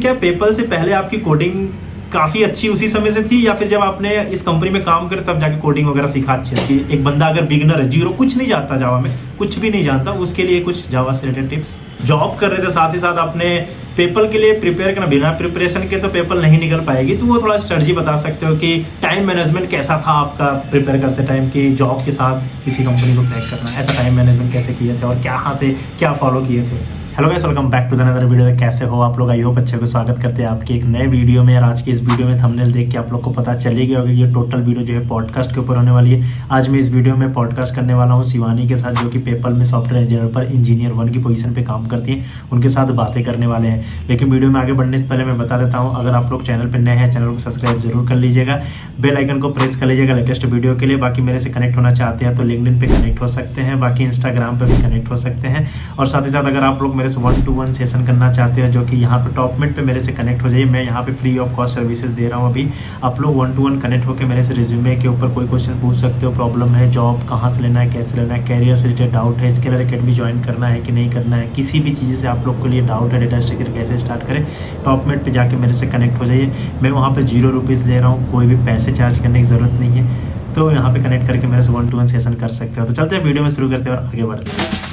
क्या पेपल से पहले आपकी कोडिंग काफ़ी अच्छी उसी समय से थी, या फिर जब आपने इस कंपनी में काम करे तब जाके कोडिंग वगैरह सीखा अच्छे से? एक बंदा अगर बिगनर है, जीरो कुछ नहीं जानता, जावा में कुछ भी नहीं जानता, उसके लिए कुछ जावा से रिलेटेड टिप्स। जॉब कर रहे थे साथ ही साथ आपने पेपल के लिए प्रिपेयर करना, बिना प्रिपरेशन के तो पेपल नहीं निकल पाएगी, तो वो थोड़ा स्ट्रेटजी बता सकते हो कि टाइम मैनेजमेंट कैसा था आपका प्रिपेयर करते टाइम, कि जॉब के साथ किसी कंपनी को क्रैक करना, ऐसा टाइम मैनेजमेंट कैसे किए थे और कहाँ से क्या फॉलो किए थे? Hello guys, welcome back to the another video. कैसे हो आप लोग? आई होप अच्छे को स्वागत करते हैं आपके एक नए वीडियो में। और आज की इस वीडियो में थंबनेल देख के आप लोग को पता चली गया होगा कि ये टोटल वीडियो जो है पॉडकास्ट के ऊपर होने वाली है। आज मैं इस वीडियो में पॉडकास्ट करने वाला हूँ शिवानी के साथ, जो कि पेपल में सॉफ्टवेयर इंजीनियर 1 की पोजीशन पे काम करती है। उनके साथ बातें करने वाले हैं। लेकिन वीडियो में आगे बढ़ने से पहले मैं बता देता हूँ, अगर आप लोग चैनल पर नए हैं, चैनल को सब्सक्राइब जरूर कर लीजिएगा, बेल आइकन को प्रेस कर लीजिएगा लेटेस्ट वीडियो के लिए। बाकी मेरे से कनेक्ट होना चाहते हैं तो लिंक्डइन पे कनेक्ट हो सकते हैं, बाकी इंस्टाग्राम पे भी कनेक्ट हो सकते हैं। और साथ ही साथ अगर आप लोग मेरे से 1-to-1 सेशन करना चाहते हो, जो कि यहाँ पे टॉपमेट पे मेरे से कनेक्ट हो जाइए। मैं यहाँ पे फ्री ऑफ कॉस्ट सर्विसेज दे रहा हूँ अभी। आप लोग 1-to-1 कनेक्ट होकर मेरे से रिज्यूमे के ऊपर कोई क्वेश्चन पूछ सकते हो, प्रॉब्लम है, जॉब कहाँ से लेना है, कैसे लेना है, कैरियर से रिलेटेड डाउट है, स्केलर एकेडमी ज्वाइन करना है कि नहीं करना है, किसी भी चीज़ से आप लोग के लिए डाउट है, डेटा स्ट्रक्चर कैसे स्टार्ट करें, टॉपमेट पे जाके मेरे से कनेक्ट हो जाइए। मैं वहाँ पे 0 रुपीज़ ले रहा हूँ, कोई भी पैसे चार्ज करने की ज़रूरत नहीं है। तो यहाँ पे कनेक्ट करके मेरे से 1-to-1 सेशन कर सकते हो। तो चलते हैं वीडियो में शुरू करते हैं और आगे बढ़ते हैं।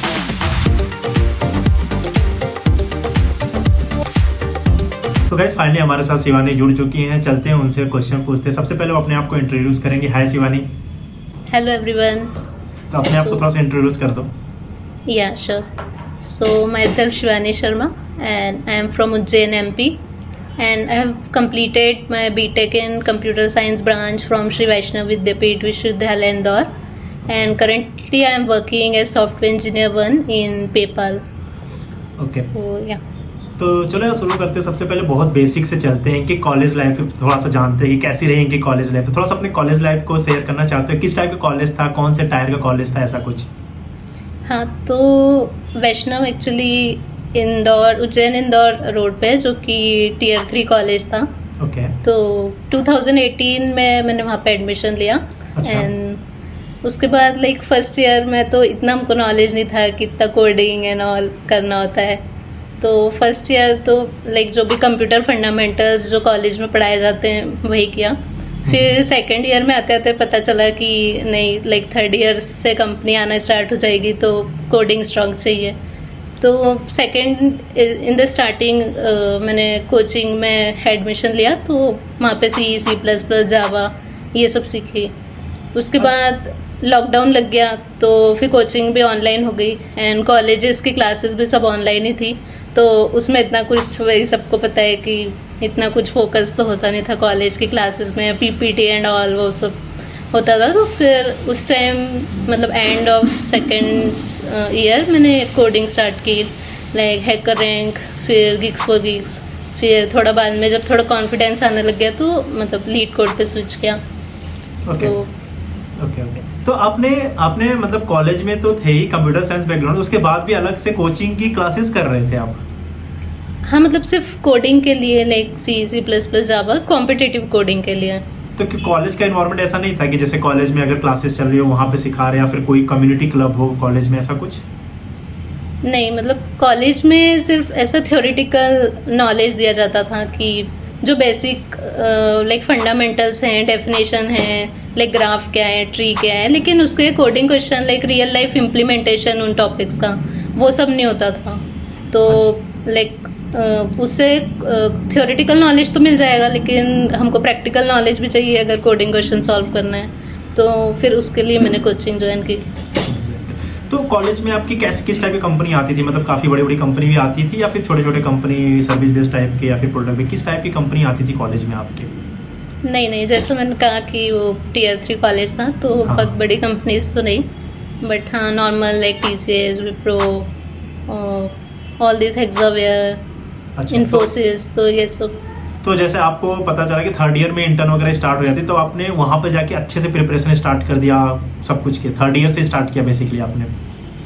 तो गाइस फाइनली हमारे साथ शिवानी जुड़ चुकी हैं। चलते हैं उनसे क्वेश्चन पूछते हैं। सबसे पहले वो अपने आप को इंट्रोड्यूस करेंगे। हाय शिवानी। Hello everyone. तो अपने आप को थोड़ा सा इंट्रोड्यूस कर दो। या sure. So my self Shivani Sharma and I am from Ujjain MP and I have completed my BTech in Computer Science branch from Sri Vaishnav Vidyapeeth Vishwavidyalaya Indore, and currently I am working as Software Engineer 1 in PayPal. Okay So yeah. तो चलो शुरू करते हैं। सबसे पहले बहुत basic से चलते हैं कि कॉलेज लाइफ थोड़ा सा जानते हैं कि कैसी रही इनकी कॉलेज लाइफ। थोड़ा सा अपने कॉलेज लाइफ को शेयर करना चाहते हो? किस टाइप का कॉलेज था, कौन से टायर का कॉलेज था, ऐसा कुछ? हाँ, तो वैष्णव एक्चुअली इंदौर, उज्जैन इंदौर रोड पे, जो कि Tier 3 कॉलेज था। ओके। तो 2018 में मैंने वहाँ पे एडमिशन लिया। अच्छा। एंड उसके बाद लाइक फर्स्ट ईयर में तो इतना हमको नॉलेज नहीं था कि इतना कोडिंग एंड ऑल करना होता है। तो फर्स्ट ईयर तो लाइक जो भी कंप्यूटर फंडामेंटल्स जो कॉलेज में पढ़ाए जाते हैं वही किया। फिर सेकंड ईयर में आते आते पता चला कि नहीं, लाइक थर्ड ईयर से कंपनी आना स्टार्ट हो जाएगी तो कोडिंग स्ट्रॉन्ग चाहिए। तो सेकंड इन द स्टार्टिंग मैंने कोचिंग में एडमिशन लिया, तो वहाँ पे C++, जावा ये सब सीखी। उसके बाद लॉकडाउन लग गया तो फिर कोचिंग भी ऑनलाइन हो गई एंड कॉलेजेस की क्लासेस भी सब ऑनलाइन ही थी। तो उसमें इतना कुछ, वही सबको पता है कि इतना कुछ फोकस तो होता नहीं था कॉलेज की क्लासेस में, PPT एंड ऑल वो सब होता था। तो फिर उस टाइम मतलब एंड ऑफ सेकेंड ईयर मैंने कोडिंग स्टार्ट की, लाइक हैकर रैंक, फिर गिग्स फॉर गिग्स। फिर थोड़ा बाद में जब थोड़ा कॉन्फिडेंस आने लग गया तो मतलब लीड कोड पे स्विच किया। Okay okay. तो आपने मतलब कॉलेज में तो थे ही कंप्यूटर साइंस बैकग्राउंड, उसके बाद भी अलग से कोचिंग की क्लासेस कर रहे थे आप? हाँ, मतलब सिर्फ कोडिंग के लिए, लाइक C++, जावा, कॉम्पिटिटिव कोडिंग के लिए। तो कॉलेज का एनवायरनमेंट ऐसा नहीं था कि जैसे कॉलेज में अगर क्लासेस चल रही हो वहाँ पे सिखा रहे, या फिर कोई कम्युनिटी क्लब हो कॉलेज में, ऐसा कुछ? नहीं, मतलब कॉलेज में सिर्फ ऐसा थ्योरेटिकल नॉलेज दिया जाता था कि जो बेसिक लाइक फंडामेंटल्स हैं, डेफिनेशन है, लाइक ग्राफ क्या है, ट्री क्या है, लेकिन उसके coding question, like real life implementation उन टॉपिक्स का, वो सब नहीं होता था। तो लाइक उससे थ्योरेटिकल नॉलेज तो मिल जाएगा, लेकिन हमको प्रैक्टिकल नॉलेज भी चाहिए अगर कोडिंग क्वेश्चन सॉल्व करना है। तो फिर उसके लिए मैंने कोचिंग ज्वाइन की। तो कॉलेज में आपकी किस टाइप की कंपनी आती थी? मतलब काफ़ी बड़ी बड़ी कंपनी भी आती थी, या फिर छोटे छोटे कंपनी सर्विस बेस्ड टाइप के, या फिर प्रोडक्ट भी? किस टाइप की कंपनी आती थी कॉलेज में आपके? नहीं, जैसे मैंने कहा कि वो Tier 3 कॉलेज था, तो हाँ। बहुत बड़ी कंपनीज तो नहीं, बट हाँ normal like TCS, Wipro, all this, Hexaware, Infosys, तो ये सब। तो जैसे आपको पता चला कि थर्ड ईयर में इंटर्न वगैरह स्टार्ट हो जाती, तो आपने वहाँ पे जाके अच्छे से प्रिपरेशन स्टार्ट कर दिया, सब कुछ किया, थर्ड ईयर से स्टार्ट किया बेसिकली आपने?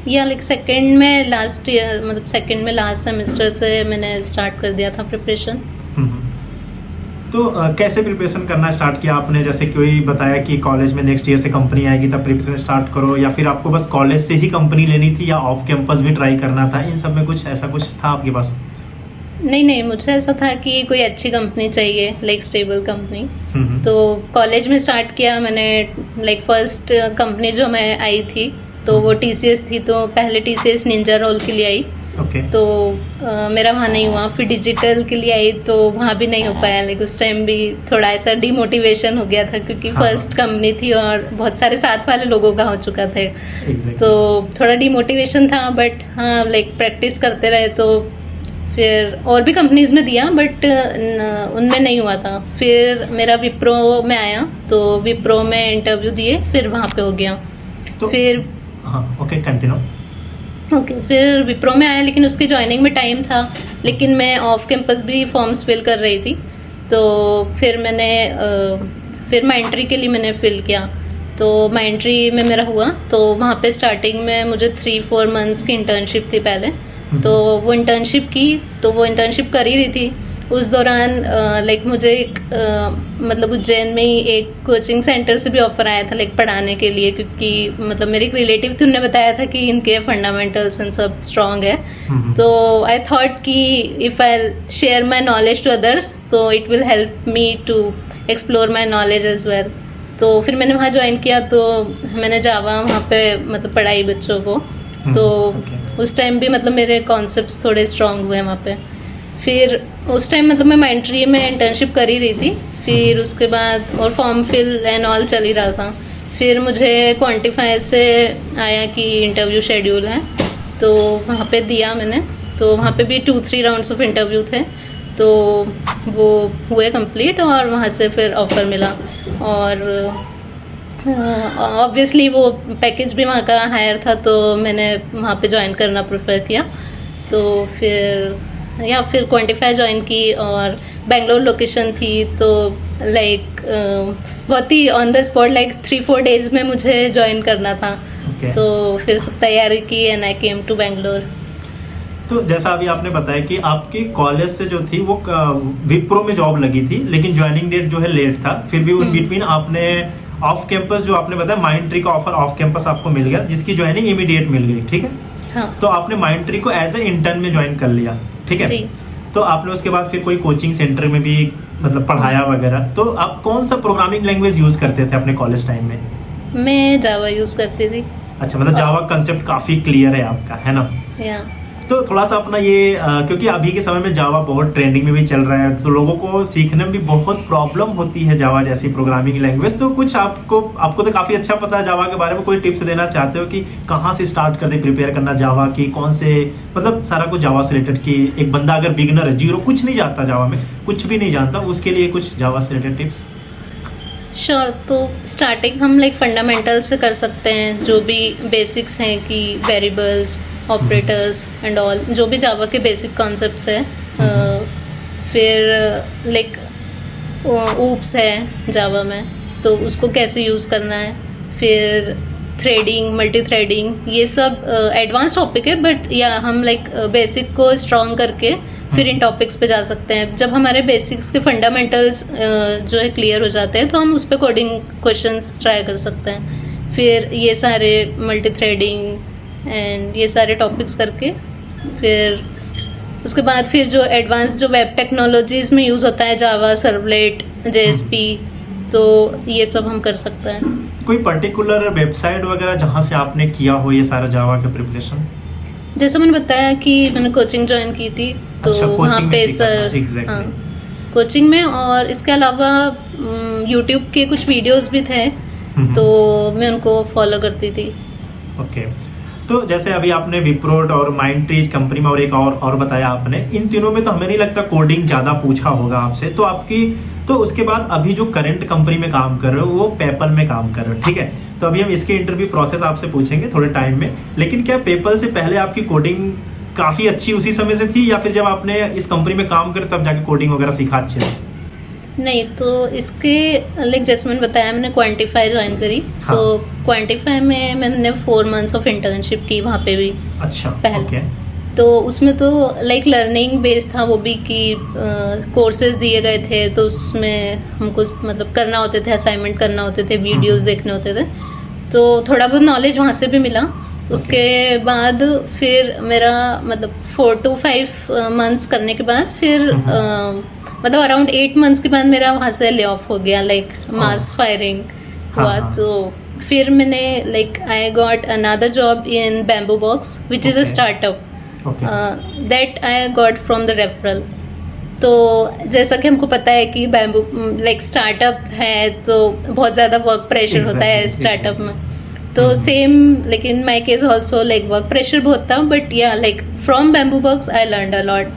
या लाइक सेकंड में लास्ट ईयर, मतलब सेकंड में लास्ट सेमेस्टर से मैंने स्टार्ट कर दिया था प्रिपरेशन। तो कैसे प्रिपरेशन करना स्टार्ट किया आपने? जैसे कोई बताया कि कॉलेज में नेक्स्ट ईयर से कंपनी आएगी तब प्रिपरेशन स्टार्ट करो, या फिर आपको बस कॉलेज से ही कंपनी लेनी थी, या ऑफ कैंपस भी ट्राई करना था? इन सब में कुछ ऐसा कुछ था आपके पास? नहीं नहीं, मुझे ऐसा था कि कोई अच्छी कंपनी चाहिए, लाइक स्टेबल कंपनी। तो कॉलेज में स्टार्ट किया मैंने, लाइक फर्स्ट कंपनी जो मैं आई थी तो वो TCS थी। तो पहले TCS निंजा रोल के लिए आई, ओके। तो मेरा वहाँ नहीं हुआ। फिर डिजिटल के लिए आई तो वहाँ भी नहीं हो पाया, लाइक उस टाइम भी थोड़ा ऐसा डिमोटिवेशन हो गया था क्योंकि हाँ, फर्स्ट कंपनी थी और बहुत सारे साथ वाले लोगों का हो चुका था। Exactly. तो थोड़ा डिमोटिवेशन था, बट हाँ लाइक प्रैक्टिस करते रहे तो फिर और भी कंपनीज में दिया, बट उनमें नहीं हुआ था। फिर मेरा विप्रो में आया, तो विप्रो में इंटरव्यू दिए, फिर वहाँ पे हो गया। तो फिर हाँ, ओके, कंटिन्यू। ओके, फिर विप्रो में आया, लेकिन उसकी जॉइनिंग में टाइम था, लेकिन मैं ऑफ कैंपस भी फॉर्म्स फिल कर रही थी। तो फिर मैंने फिर माइंट्री के लिए मैंने फिल किया, तो माइंट्री में मेरा हुआ। तो वहाँ पे स्टार्टिंग में मुझे 3-4 मंथ्स की इंटर्नशिप थी पहले। तो वो इंटर्नशिप की, तो वो इंटर्नशिप कर ही रही थी। उस दौरान लाइक मुझे एक मतलब उज्जैन में ही एक कोचिंग सेंटर से भी ऑफर आया था लाइक पढ़ाने के लिए, क्योंकि मतलब मेरे एक रिलेटिव थे, उन्होंने बताया था कि इनके फंडामेंटल्स एंड सब स्ट्रॉन्ग है। तो आई थॉट कि if I share my knowledge to others तो it will help me to explore my knowledge as well. तो फिर मैंने वहाँ ज्वाइन किया, तो मैंने जावा वहाँ पे मतलब पढ़ाई बच्चों को। तो उस टाइम भी मतलब मेरे कॉन्सेप्ट्स थोड़े स्ट्रॉन्ग हुए वहाँ पे। फिर उस टाइम मतलब मैं माइंट्री में इंटर्नशिप कर ही रही थी। फिर उसके बाद और फॉर्म फिल एंड ऑल चल ही रहा था। फिर मुझे क्वांटिफाई से आया कि इंटरव्यू शेड्यूल है, तो वहाँ पे दिया मैंने। तो वहाँ पे भी 2-3 राउंड्स ऑफ इंटरव्यू थे, तो वो हुए कंप्लीट और वहाँ से फिर ऑफ़र मिला। और ऑब्वियसली वो पैकेज भी वहाँ का हायर था, तो मैंने वहाँ पे ज्वाइन करना प्रेफर किया। तो फिर क्वांटिफाई ज्वाइन की और बेंगलोर लोकेशन थी, तो लाइक बहुत ही on the spot like 3-4 days में मुझे ज्वाइन करना था। तो फिर सब तैयारी की and I came to Bangalore. तो जैसा अभी आपने बताया कि आपकी कॉलेज से जो थी वो विप्रो में जॉब लगी थी, लेकिन ज्वाइनिंग डेट जो है लेट था। फिर भी उन बिटवीन आपने ऑफ कैंपस जो आपने बताया माइंट्री का ऑफर ऑफ कैंपस आपको मिल गया, जिसकी ज्वाइनिंग इमीडिएट मिल गई, ठीक है। हाँ। तो आपने माइंट्री को एज ए इंटर्न में ज्वाइन कर लिया, ठीक है जी। तो आपने उसके बाद फिर कोई कोचिंग सेंटर में भी मतलब पढ़ाया वगैरह। तो आप कौन सा प्रोग्रामिंग लैंग्वेज यूज करते थे अपने कॉलेज टाइम में? मैं जावा यूज करती थी। अच्छा, मतलब जावा कंसेप्ट काफी क्लियर है आपका, है ना? या तो थोड़ा सा अपना ये क्योंकि अभी के समय में जावा बहुत ट्रेंडिंग में भी चल रहा है, तो लोगों को सीखने में भी बहुत प्रॉब्लम होती है जावा जैसी प्रोग्रामिंग लैंग्वेज। तो कुछ आपको तो काफी अच्छा पता है जावा के बारे में, कोई टिप्स देना चाहते हो कि कहाँ से स्टार्ट कर दे प्रिपेयर करना जावा की, कौन से मतलब सारा कुछ जावा से रिलेटेड की एक बंदा अगर बिगनर है, जीरो कुछ नहीं जानता जावा में, कुछ भी नहीं जानता, उसके लिए कुछ जावा से रिलेटेड टिप्स? श्योर। तो स्टार्टिंग हम लाइक फंडामेंटल से कर सकते हैं, जो भी बेसिक्स हैं कि वेरिएबल्स, ऑपरेटर्स एंड ऑल, जो भी जावा के बेसिक कॉन्सेप्ट्स है। फिर लाइक ऊप्स है जावा में, तो उसको कैसे यूज़ करना है। फिर थ्रेडिंग, मल्टी थ्रेडिंग, ये सब एडवांस टॉपिक है, बट या हम लाइक बेसिक को स्ट्रॉन्ग करके फिर इन टॉपिक्स पे जा सकते हैं। जब हमारे बेसिक्स के फंडामेंटल्स जो है क्लियर हो जाते हैं, तो हम उस पर कोडिंग क्वेश्चंस ट्राई कर सकते हैं। फिर ये सारे मल्टी थ्रेडिंग एंड ये सारे टॉपिक्स करके फिर उसके बाद फिर जो एडवांस जो वेब टेक्नोलॉजीज़ में यूज़ होता है, जावा, सर्वलेट, JSP, तो ये सब हम कर सकते हैं। कोई पर्टिकुलर वेबसाइट वगैरह जहाँ से आपने किया हो ये सारा जावा का प्रिपरेशन? जैसे मैंने बताया कि मैंने कोचिंग ज्वाइन की थी, तो अच्छा, वहाँ पे सर exactly. हाँ, कोचिंग में। और इसके अलावा यूट्यूब के कुछ वीडियोस भी थे, तो मैं उनको फॉलो करती थी। ओके। तो जैसे अभी आपने विप्रो और माइंडट्री कंपनी में और एक और बताया आपने, इन तीनों में तो हमें नहीं लगता कोडिंग ज्यादा पूछा होगा आपसे। तो आपकी तो उसके बाद अभी जो करंट कंपनी में काम कर रहे हो वो पेपल में काम कर रहे हो, ठीक है। तो अभी हम इसके इंटरव्यू प्रोसेस आपसे पूछेंगे थोड़े टाइम में, लेकिन क्या पेपल से पहले आपकी कोडिंग काफी अच्छी उसी समय से थी, या फिर जब आपने इस कंपनी में काम करे तब जाके कोडिंग वगैरह सीखा अच्छे से? नहीं, तो इसके लाइक जैसे मैंने बताया, मैंने क्वांटिफाई ज्वाइन करी। हाँ। तो क्वांटिफाई में मैंने 4 मंथ्स ऑफ इंटर्नशिप की वहाँ पे भी। अच्छा, पहले ओके। तो उसमें तो लाइक लर्निंग बेस्ड था वो भी, कि कोर्सेज दिए गए थे, तो उसमें हमको मतलब करना होते थे, असाइनमेंट करना होते थे, वीडियोस देखने होते थे, तो थोड़ा बहुत नॉलेज वहाँ से भी मिला। उसके बाद फिर मेरा मतलब 4 to 5 मंथ्स करने के बाद फिर मतलब अराउंड 8 मंथ्स के बाद मेरा वहाँ से ले ऑफ हो गया, लाइक मास फायरिंग हुआ। हाँ। तो फिर मैंने like I got another job in bamboo box which is a Okay. Startup okay that I got from the referral. तो जैसा कि हमको पता है कि बैम्बू लाइक स्टार्टअप है तो बहुत ज़्यादा वर्क प्रेशर होता है Exactly, स्टार्टअप exactly. में। तो सेम लेकिन my case also like work pressure बहुत था, बट या like from bamboo box I learn a lot,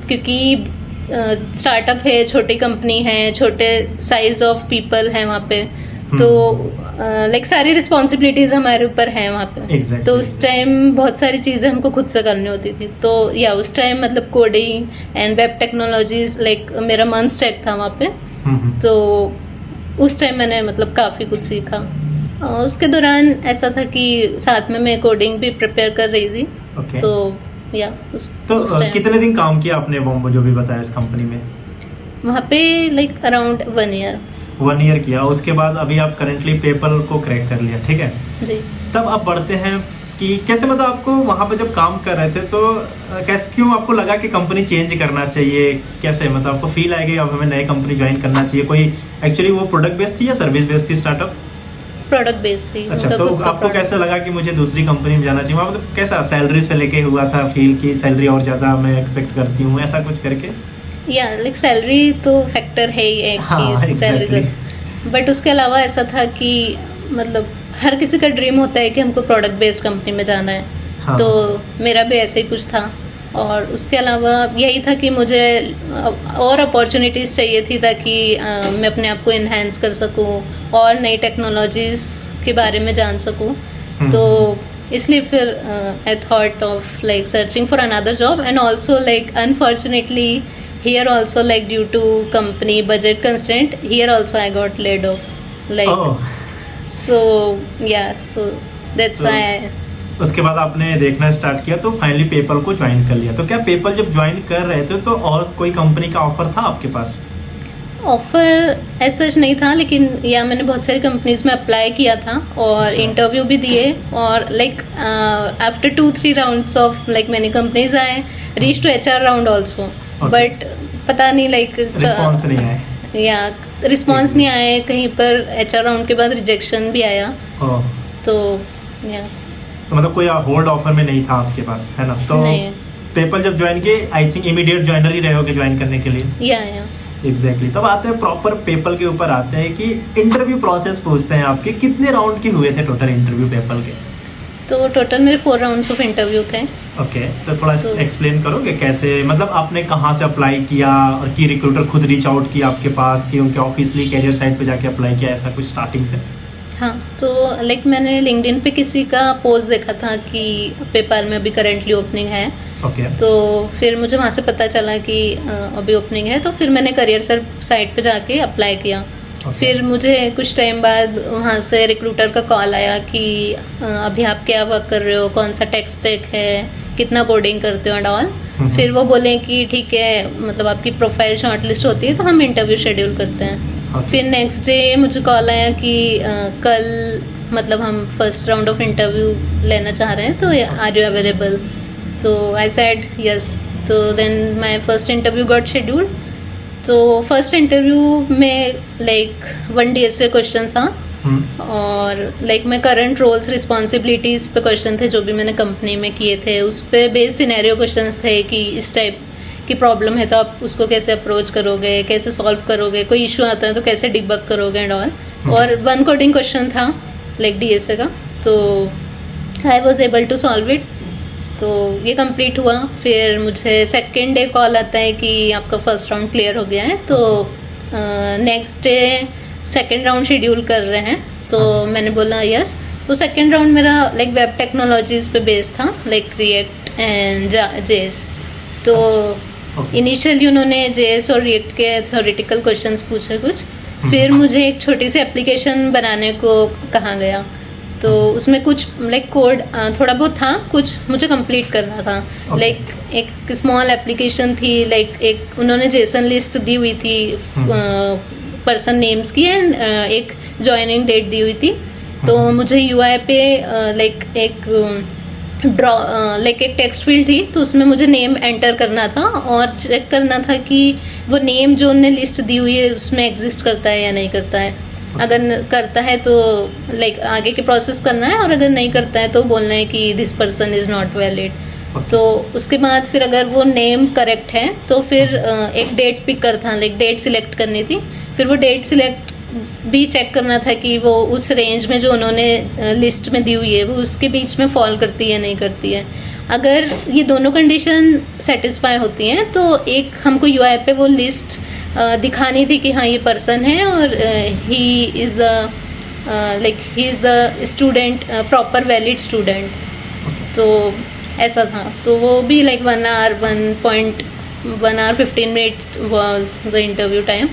क्योंकि स्टार्टअप है, छोटी कंपनी है, छोटे साइज ऑफ पीपल है वहाँ पे, तो लाइक सारी रिस्पॉन्सिबिलिटीज हमारे ऊपर हैं वहाँ पे। Exactly. तो उस टाइम बहुत सारी चीज़ें हमको खुद से करनी होती थी। तो या उस टाइम मतलब coding and web technologies like मेरा मन स्टैक था वहाँ पे। तो उस टाइम मैंने मतलब काफ़ी कुछ सीखा। उसके दौरान ऐसा था कि साथ में मैं कोडिंग भी प्रिपेयर कर रही थी। ओके तो या उस टाइम कितने दिन काम किया आपने वो जो भी बताया इस कंपनी में? वहाँ पे लाइक अराउंड 1 ईयर। 1 ईयर किया, उसके बाद अभी आप करेंटली पेपर को क्रैक कर लिया, ठीक है। जी। तब आप बढ़ते हैं कि कैसे, मतलब आपको वहाँ पे जब काम कर रहे थे तो कैसे, क्यों आपको लगा कि कंपनी चेंज करना चाहिए? कैसे मतलब आपको फील आएगी अब हमें नई कंपनी ज्वाइन करना चाहिए? कोई एक्चुअली वो प्रोडक्ट बेस्ड थी या सर्विस बेस्ड थी स्टार्टअप? प्रोडक्ट बेस्ड थी। अच्छा, उनका तो खुद का आपको product। कैसे लगा कि मुझे दूसरी कंपनी में जाना चाहिए? वहाँ मतलब कैसा सैलरी से लेके हुआ था फील की सैलरी और ज़्यादा मैं एक्सपेक्ट करती हूँ, ऐसा कुछ करके? या लाइक सैलरी तो फैक्टर है ही एक हाँ, सैलरी, बट उसके अलावा ऐसा था कि मतलब हर किसी का ड्रीम होता है कि हमको प्रोडक्ट बेस्ड कंपनी में जाना है। हाँ। तो मेरा भी ऐसे ही कुछ था, और उसके अलावा यही था कि मुझे और अपॉर्चुनिटीज़ चाहिए थी ताकि मैं अपने आप को इन्हेंस कर सकूं और नई टेक्नोलॉजीज़ के बारे में जान सकूं। तो इसलिए फिर I thought of like searching for another job, and also like unfortunately here also like due to company budget constraint, here also I got laid off, like Oh. so yeah, so that's तो why उसके बाद आपने देखना start किया तो finally PayPal को join कर लिया। तो क्या पेपल जब ज्वाइन कर रहे थे तो और कोई कंपनी का ऑफर था आपके पास? ऑफर ऐसा नहीं था, लेकिन या मैंने बहुत सारी कंपनीज में अप्लाई किया था और अच्छा। इंटरव्यू भी दिए, और like after 2-3 rounds of like many companies आए, reach to HR round also, but पता नहीं लाइक रिस्पॉन्स नहीं आया या रिस्पॉन्स नहीं आए, कहीं पर HR राउंड के बाद रिजेक्शन भी आया। ओह, तो या तो मतलब कोई होल्ड ऑफर में नहीं था आपके पास, है ना? तो नहीं। पेपल जब ज्वाइन किए आई थिंक इमीडिएट ज्वाइनर ही रहे होगे ज्वाइन करने के लिए। या एग्जैक्टली। तब आते हैं प्रॉपर पेपल के ऊपर आते हैं कि इंटरव्यू प्रोसेस पूछते हैं आपके, कितने राउंड के हुए थे टोटल इंटरव्यू पेपल के? तो टोटल मेरे 4 राउंड्स ऑफ इंटरव्यू थे। ओके, तो थोड़ा तो- एक्सप्लेन करोगे कैसे, मतलब आपने कहाँ से अप्लाई किया और कि रिक्रूटर खुद रीच आउट किया आपके पास कि उनके ऑफिशियली कैरियर साइट पे जाके अप्लाई किया, ऐसा कुछ स्टार्टिंग से? हाँ, तो लाइक मैंने लिंक्डइन पे किसी का पोस्ट देखा था कि पेपाल में अभी करंटली ओपनिंग है, ओके तो फिर मुझे वहाँ से पता चला कि अभी ओपनिंग है, तो फिर मैंने करियर साइट पे जाके अप्लाई किया। Okay. फिर मुझे कुछ टाइम बाद वहाँ से रिक्रूटर का कॉल आया कि अभी आप क्या वर्क कर रहे हो, कौन सा टेक स्टैक है, कितना कोडिंग करते हो एंड ऑल। फिर वो बोले कि ठीक है, मतलब आपकी प्रोफाइल शॉर्टलिस्ट होती है तो हम इंटरव्यू शेड्यूल करते हैं। Okay. फिर नेक्स्ट डे मुझे कॉल आया कि कल मतलब हम फर्स्ट राउंड ऑफ इंटरव्यू लेना चाह रहे हैं, तो आर यू अवेलेबल? तो आई सेड यस। तो then my first interview got scheduled. तो फर्स्ट इंटरव्यू में लाइक 1 DSA क्वेश्चन था, और लाइक मैं करंट रोल्स रिस्पॉन्सिबिलिटीज़ पे क्वेश्चन थे जो भी मैंने कंपनी में किए थे, उस पे बेस्ड सिनेरियो क्वेश्चंस थे कि इस टाइप की प्रॉब्लम है तो आप उसको कैसे अप्रोच करोगे, कैसे सॉल्व करोगे, कोई इशू आता है तो कैसे डिबग करोगे एंड ऑल। और 1 कोडिंग क्वेश्चन था लाइक DSA का, तो I was able to solve it. तो ये कंप्लीट हुआ। फिर मुझे सेकेंड डे कॉल आता है कि आपका फर्स्ट राउंड क्लियर हो गया है, तो next day second round schedule कर रहे हैं। तो मैंने बोला यस। तो सेकेंड राउंड मेरा लाइक वेब टेक्नोलॉजीज पे बेस्ड था, लाइक रिएक्ट एंड JS। तो इनिशियली उन्होंने JS और रिएक्ट के थ्योरेटिकल क्वेश्चंस पूछे कुछ, फिर मुझे एक छोटी सी एप्लीकेशन बनाने को कहा गया। तो उसमें कुछ लाइक कोड थोड़ा बहुत था, कुछ मुझे कंप्लीट करना था। लाइक एक स्मॉल एप्लीकेशन थी, लाइक एक उन्होंने जेसन लिस्ट दी हुई थी पर्सन नेम्स की, एंड एक ज्वाइनिंग डेट दी हुई थी। तो मुझे UI पे लाइक एक लाइक एक टेक्स्ट फील्ड थी, तो उसमें मुझे नेम एंटर करना था और चेक करना था कि वो नेम जो उन्होंने लिस्ट दी हुई है उसमें एग्जिस्ट करता है या नहीं करता है। अगर करता है तो लाइक आगे के प्रोसेस करना है, और अगर नहीं करता है तो बोलना है कि this person is not valid. तो उसके बाद फिर अगर वो नेम करेक्ट है तो फिर एक डेट पिक कर था, लाइक डेट सिलेक्ट करनी थी। फिर वो डेट सिलेक्ट भी चेक करना था कि वो उस रेंज में जो उन्होंने लिस्ट में दी हुई है वो उसके बीच में फॉल करती है नहीं करती है। अगर ये दोनों कंडीशन सेटिस्फाई होती हैं तो एक हमको यूआई पे वो लिस्ट दिखानी थी कि हाँ ये पर्सन है और he is the student, proper valid student. तो ऐसा था। तो वो भी like 1 hour 15 minutes was the interview time.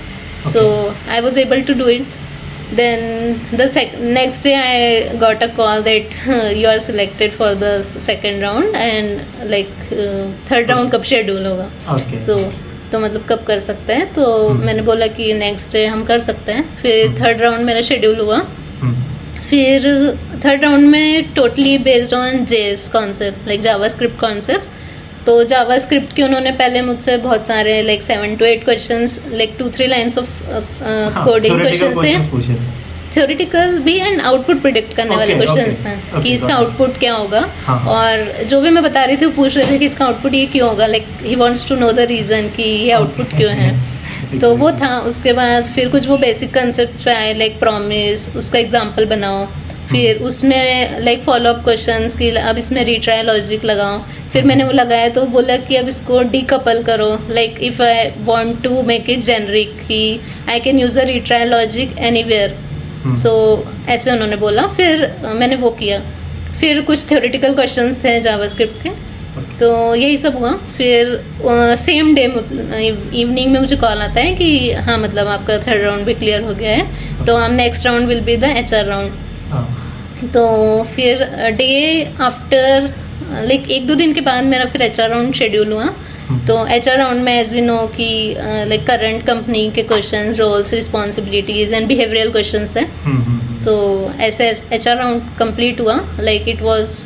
So I was able to do it. Then the next day I got a call that you are selected for the second round and like third round कब schedule होगा। तो मतलब कब कर सकते हैं। तो मैंने बोला कि नेक्स्ट डे हम कर सकते हैं। फिर थर्ड राउंड मेरा शेड्यूल हुआ। फिर थर्ड राउंड में totally based on JS concept, like JavaScript concepts. तो जावास्क्रिप्ट के उन्होंने पहले मुझसे बहुत सारे like 7 to 8 questions, like 2-3 lines of coding questions थे, थ्योरेटिकल भी एंड आउटपुट प्रिडिक्ट करने वाले क्वेश्चंस थे कि इसका आउटपुट क्या होगा। और जो भी मैं बता रही थी वो पूछ रहे थे कि इसका आउटपुट ये क्यों होगा, like he wants to know the reason कि ये आउटपुट क्यों है। तो वो था। उसके बाद फिर कुछ वो बेसिक कंसेप्ट पे आए, लाइक प्रॉमिस, उसका एग्जांपल बनाओ। फिर उसमें लाइक फॉलोअप क्वेश्चंस की अब इसमें रिट्राई लॉजिक लगाओ। फिर मैंने वो लगाया तो बोला कि अब इसको डीकपल करो, like if I want to make it generic कि I can use a retry logic anywhere. तो ऐसे उन्होंने बोला। फिर मैंने वो किया। फिर कुछ थ्योरेटिकल क्वेश्चंस थे जावास्क्रिप्ट के। तो यही सब हुआ। फिर सेम डे इवनिंग में मुझे कॉल आता है कि हाँ मतलब आपका थर्ड राउंड भी क्लियर हो गया है, तो हम next round will be the HR round. तो फिर डे आफ्टर लाइक 1-2 दिन के बाद मेरा फिर एचआर राउंड शेड्यूल हुआ। तो एचआर राउंड में एज वी नो कि लाइक करंट कंपनी के questions, roles, responsibilities and behavioural questions थे। तो ऐसे एचआर राउंड कंप्लीट हुआ। Like it was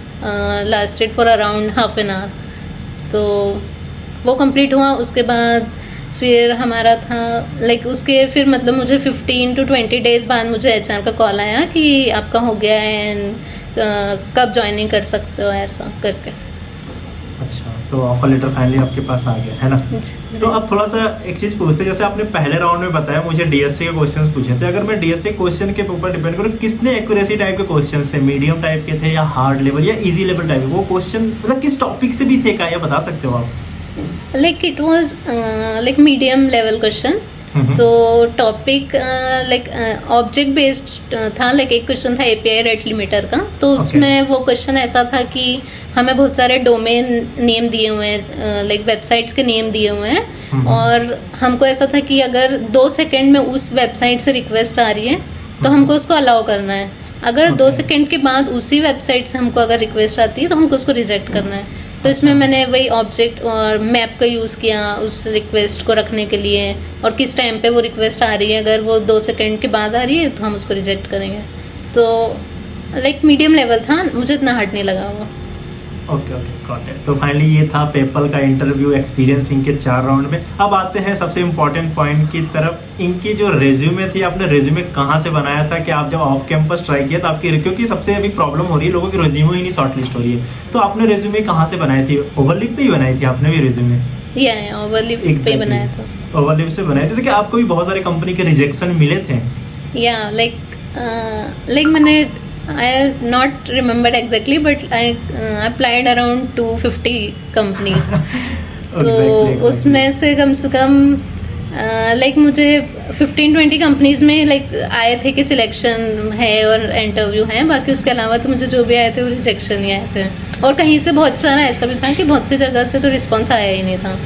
lasted for around half an hour. तो वो कंप्लीट हुआ। उसके बाद फिर हमारा था लाइक उसके फिर मतलब मुझे 15 to 20 डेज बाद मुझे एचआर का कॉल आया कि आपका हो गया है एंड कब ज्वाइनिंग कर सकते हो, ऐसा करके। अच्छा, तो ऑफर लेटर फाइनली आपके पास आ गया है ना। तो अब थोड़ा सा एक चीज़ पूछते हैं, जैसे आपने पहले राउंड में बताया मुझे डीएससी के क्वेश्चंस पूछे थे। अगर मैं डीएससी क्वेश्चन के ऊपर डिपेंड करूँ, कितने एक्यूरेसी टाइप के क्वेश्चंस थे, मीडियम टाइप के थे या हार्ड लेवल या इजी लेवल टाइप? वो क्वेश्चन मतलब किस टॉपिक से भी थे, क्या बता सकते हो आप? Like it was like medium level question. तो टॉपिक लाइक ऑब्जेक्ट बेस्ड था। लाइक एक क्वेश्चन था एपीआई रेट लिमिटर का। तो उसमें वो क्वेश्चन ऐसा था कि हमें बहुत सारे डोमेन नेम दिए हुए हैं, लाइक वेबसाइट्स के नेम दिए हुए हैं, और हमको ऐसा था कि अगर 2 सेकेंड में उस वेबसाइट से रिक्वेस्ट आ रही है तो हमको उसको अलाउ करना है। अगर 2 सेकेंड के बाद उसी वेबसाइट से हमको अगर रिक्वेस्ट आती है तो हमको उसको रिजेक्ट करना है। तो इसमें मैंने वही ऑब्जेक्ट और मैप का यूज़ किया उस रिक्वेस्ट को रखने के लिए, और किस टाइम पे वो रिक्वेस्ट आ रही है। अगर वो 2 सेकेंड के बाद आ रही है तो हम उसको रिजेक्ट करेंगे। तो लाइक मीडियम लेवल था, मुझे इतना हार्ड नहीं लगा वो। Okay got it. तो फाइनली ये था पेपल का इंटरव्यू एक्सपीरियंस इनके 4 राउंड में। अब आते हैं सबसे इम्पोर्टेंट पॉइंट की तरफ। इनकी जो रेज्यूमे थी, आपने रेज्यूमे कहाँ से बनाया था? कि आप जब ऑफ कैंपस ट्राई किया तो आपकी, क्योंकि सबसे अभी प्रॉब्लम हो रही है लोगों की रेज्यूमे ही नहीं शॉर्टलिस्ट हो रही है, तो आपने रेज्यूमे कहाँ से बनाई थी? ओवरलिप पे ही बनाई थी आपने भी रेज्यूमे? ओवरलिप पे बनाया था। ओवरलिप से बनाए थे। तो क्या आपको भी बहुत सारे कंपनी के रिजेक्शन मिले थे? लाइक मैंने I not remembered exactly, but I applied around 250 companies. तो उसमें से कम लाइक मुझे 15-20 कंपनीज में लाइक आए थे कि सिलेक्शन है और इंटरव्यू है। बाकी उसके अलावा तो मुझे जो भी आए थे वो रिजेक्शन ही आए थे। और कहीं से बहुत सारा ऐसा भी था कि बहुत सी जगह से तो रिस्पॉन्स आया ही नहीं था।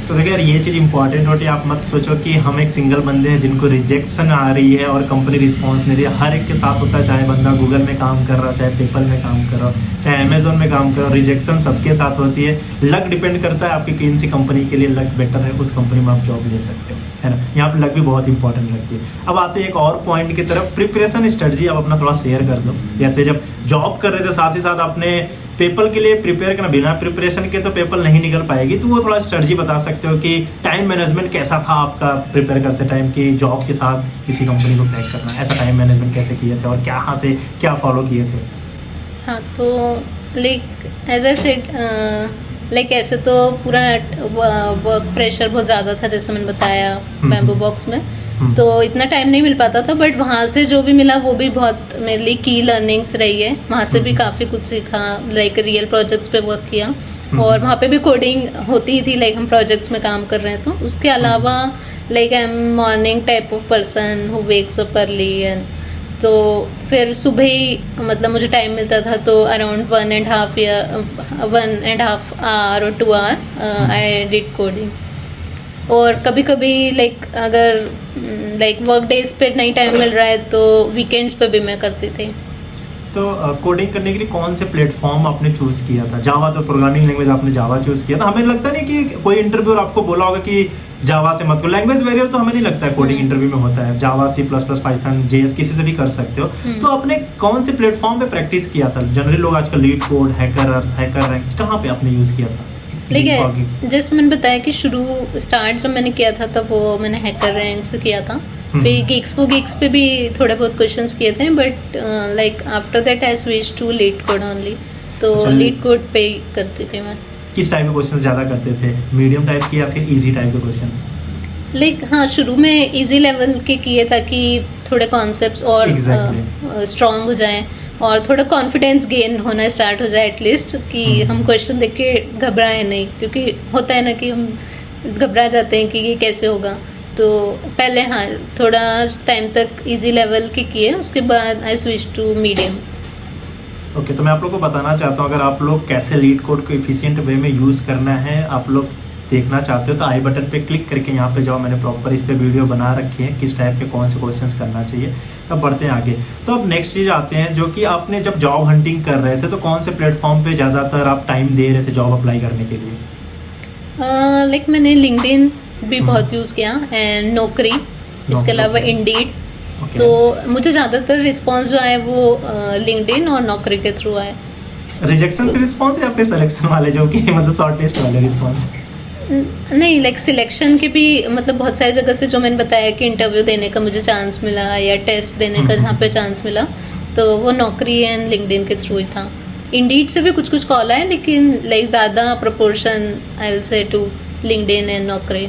तो देखिए यार, ये चीज़ इंपॉर्टेंट होती है। आप मत सोचो कि हम एक सिंगल बंदे हैं जिनको रिजेक्शन आ रही है और कंपनी रिस्पांस नहीं रही है। हर एक के साथ होता है, चाहे बंदा गूगल में काम कर रहा हो, चाहे पेपल में काम कर रहा हो, चाहे अमेजोन में काम कर रहा हो, रिजेक्शन सबके साथ होती है। लक डिपेंड करता है आपकी कौन सी कंपनी के लिए लक बेटर है, उस कंपनी में आप जॉब ले सकते हो, है ना। यहाँ पर लक भी बहुत इंपॉर्टेंट लगती है। अब आते हैं एक और पॉइंट की तरफ, प्रिपरेशन स्ट्रेटजी आप अपना थोड़ा शेयर कर दो। जैसे जब जॉब कर रहे थे साथ ही साथ आपने पेपर के लिए प्रिपेयर करना, बिना प्रिपरेशन के तो पेपर नहीं निकल पाएगी, तो वो थोड़ा स्ट्रेटजी बता सकते हो कि टाइम मैनेजमेंट कैसा था आपका प्रिपेयर करते टाइम कि जॉब के साथ किसी कंपनी को क्रैक करना, ऐसा टाइम मैनेजमेंट कैसे किए थे और क्या से क्या फॉलो किए थे? हाँ, तो like as I said, like ऐसे तो पूरा वर्क प्रेशर बहुत ज़्यादा था, जैसे मैंने बताया बैम्बू बॉक्स में, तो इतना टाइम नहीं मिल पाता था। बट वहाँ से जो भी मिला वो भी बहुत मेरे लिए की लर्निंग्स रही है। वहाँ से भी काफ़ी कुछ सीखा, लाइक रियल प्रोजेक्ट्स पे वर्क किया, और वहाँ पे भी कोडिंग होती ही थी, लाइक हम प्रोजेक्ट्स में काम कर रहे हैं। तो उसके अलावा like I am morning type of person who wakes up early, and तो फिर सुबह ही मतलब मुझे टाइम मिलता था तो अराउंड 1.5 आवर और 2 आवर आई डिड कोडिंग। और कभी कभी लाइक अगर लाइक वर्क डेज पे नहीं टाइम मिल रहा है तो वीकेंड्स पे भी मैं करती थी। तो कोडिंग करने के लिए कौन से प्लेटफॉर्म आपने चूज किया था? जावा तो प्रोग्रामिंग लैंग्वेज आपने जावा चूज किया था। हमें लगता नहीं कि कोई इंटरव्यू आपको बोला होगा कि जावा से मत करो, लैंग्वेज वेरियर तो हमें नहीं लगता है कोडिंग इंटरव्यू में होता है। Java, C plus plus, Python, JS किसी से भी कर सकते हो। तो आपने कौन से प्लेटफॉर्म पे प्रैक्टिस किया था? जनरली लोग आजकल लीड कोड, हैकर रैंक, कहाँ पे आपने यूज किया था? लेकिन जैसे मैंने बताया कि स्टार्ट जब मैंने किया था तब वो मैंने हैकर रैंक से किया था। फिर गिग्स पे भी थोड़े बहुत क्वेश्चंस किए थे, but like after that I switch to LeetCode only. तो लीड कोड पे ही करती थी मैं। किस टाइप के क्वेश्चंस ज़्यादा करते थे, मीडियम टाइप के या फिर इजी टाइप के क्वेश्चन? लाइक हाँ, शुरू में इजी लेवल के किए ताकि थोड़े कॉन्सेप्ट्स और स्ट्रॉन्ग हो जाएं और थोड़ा कॉन्फिडेंस गेन होना स्टार्ट हो जाए एटलीस्ट, कि हम क्वेश्चन देख के घबराएं नहीं, क्योंकि होता है ना कि हम घबरा जाते हैं कि ये कैसे होगा। तो पहले हाँ थोड़ा टाइम तक इजी लेवल के किए, उसके बाद I switch to medium. Okay, तो मैं आप लोग को बताना चाहता हूँ अगर आप लोग कैसे लीड कोड को एफिशिएंट वे में यूज़ करना है आप लोग देखना चाहते हो तो आई बटन पे क्लिक करके यहाँ पे जाओ। मैंने प्रॉपर इस पे वीडियो बना रखी है किस टाइप के कौन से क्वेश्चंस करना चाहिए। तब बढ़ते हैं आगे। तो अब नेक्स्ट चीज़ आते हैं जो कि आपने जब जॉब हंटिंग कर रहे थे तो कौन से प्लेटफॉर्म पे ज़्यादातर आप टाइम दे रहे थे जॉब अप्लाई करने के लिए? लाइक मैंने लिंक्डइन भी बहुत यूज़ किया एंड नौकरी, इसके अलावा इंडीड। तो मुझे ज़्यादातर रिस्पॉन्स जो आए वो लिंक्डइन और नौकरी के थ्रू आए। रिजेक्शन के रिस्पॉन्स या फिर सिलेक्शन वाले जो कि मतलब शॉर्टेस्ट वाले रिस्पॉन्स? नहीं, लाइक सिलेक्शन के भी मतलब बहुत सारी जगह से जो मैंने बताया कि इंटरव्यू देने का मुझे चांस मिला या टेस्ट देने का जहाँ पे चांस मिला, तो वो नौकरी एंड लिंक्डइन के थ्रू ही था। इंडीड से भी कुछ कुछ कॉल आए, लेकिन लाइक ज़्यादा proportion I will say to LinkedIn and Naukri.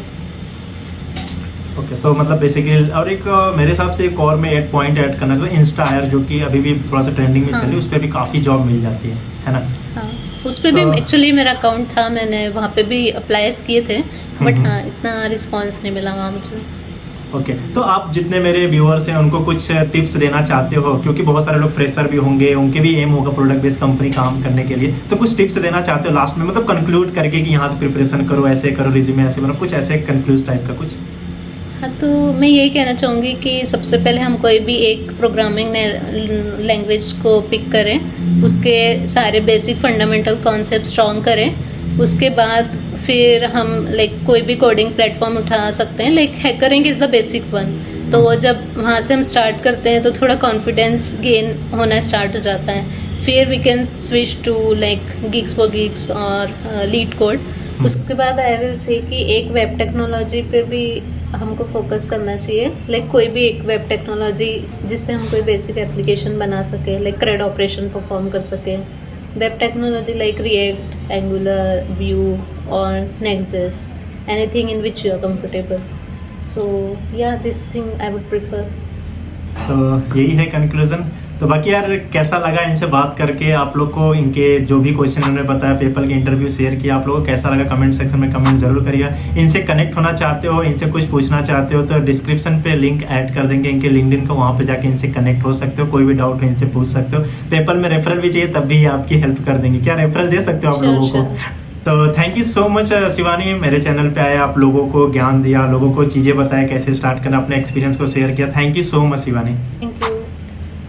Okay, तो मतलब बेसिकली और एक मेरे हिसाब से एक और में एक पॉइंट ऐड करना चाहिए, इंस्टा हायर जो कि अभी भी थोड़ा सा ट्रेंडिंग में चली, उस पर भी काफ़ी जॉब मिल जाती है ना? हाँ, उस पर भी एक्चुअली मेरा अकाउंट था, मैंने वहाँ पे भी अप्लाईज किए थे, बट हाँ इतना रिस्पॉन्स नहीं मिला वहाँ मुझे। ओके, तो आप जितने मेरे व्यूअर्स हैं उनको कुछ टिप्स देना चाहते हो, क्योंकि बहुत सारे लोग फ्रेशर भी होंगे, उनके भी एम होगा प्रोडक्ट बेस्ड कंपनी काम करने के लिए, तो कुछ टिप्स देना चाहते हो लास्ट में, मतलब कंक्लूड करके कि यहाँ से प्रिपरेशन करो, ऐसे करो, रिज्यूमे ऐसे बनो, कुछ ऐसे कंक्लूड टाइप का कुछ? हाँ, तो मैं यही कहना चाहूँगी कि सबसे पहले हम कोई भी एक प्रोग्रामिंग लैंग्वेज को पिक करें, उसके सारे बेसिक फंडामेंटल कॉन्सेप्ट स्ट्रॉन्ग करें, उसके बाद फिर हम लाइक कोई भी कोडिंग प्लेटफॉर्म उठा सकते हैं। Like HackerRank is the basic one, तो जब वहाँ से हम स्टार्ट करते हैं तो थोड़ा कॉन्फिडेंस गेन होना स्टार्ट हो जाता है। फिर we can switch to like gigs for gigs और लीड कोड। उसके बाद आई विल से कि एक वेब टेक्नोलॉजी पे भी हमको फोकस करना चाहिए, लाइक कोई भी एक वेब टेक्नोलॉजी जिससे हम कोई बेसिक एप्लीकेशन बना सके, लाइक क्रेड ऑपरेशन परफॉर्म कर सके। Web technology like React, Angular, Vue और नेक्स्ट.js, anything in which you are comfortable. So या this thing I would prefer. तो यही है कंक्लूजन। तो बाकी यार कैसा लगा इनसे बात करके आप लोग को, इनके जो भी क्वेश्चन उन्होंने बताया, पेपर के इंटरव्यू शेयर किया, आप लोगों को कैसा लगा कमेंट सेक्शन में कमेंट जरूर करिएगा। इनसे कनेक्ट होना चाहते हो, इनसे कुछ पूछना चाहते हो तो डिस्क्रिप्शन पे लिंक ऐड कर देंगे इनके लिंक्डइन का, वहाँ पे जाके इनसे कनेक्ट हो सकते हो, कोई भी डाउट हो इनसे पूछ सकते हो। पेपर में रेफरल भी चाहिए तब भी आपकी हेल्प कर देंगे। क्या रेफरल दे सकते हो आप लोगों को? तो thank you so much Shivani, मेरे चैनल पे आए, आप लोगों को ज्ञान दिया, लोगों को चीज़ें बताया कैसे स्टार्ट करना, अपने एक्सपीरियंस को शेयर किया। Thank you so much Shivani. Thank you.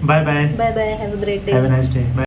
Bye bye. Bye bye, have a great day. Have a nice day.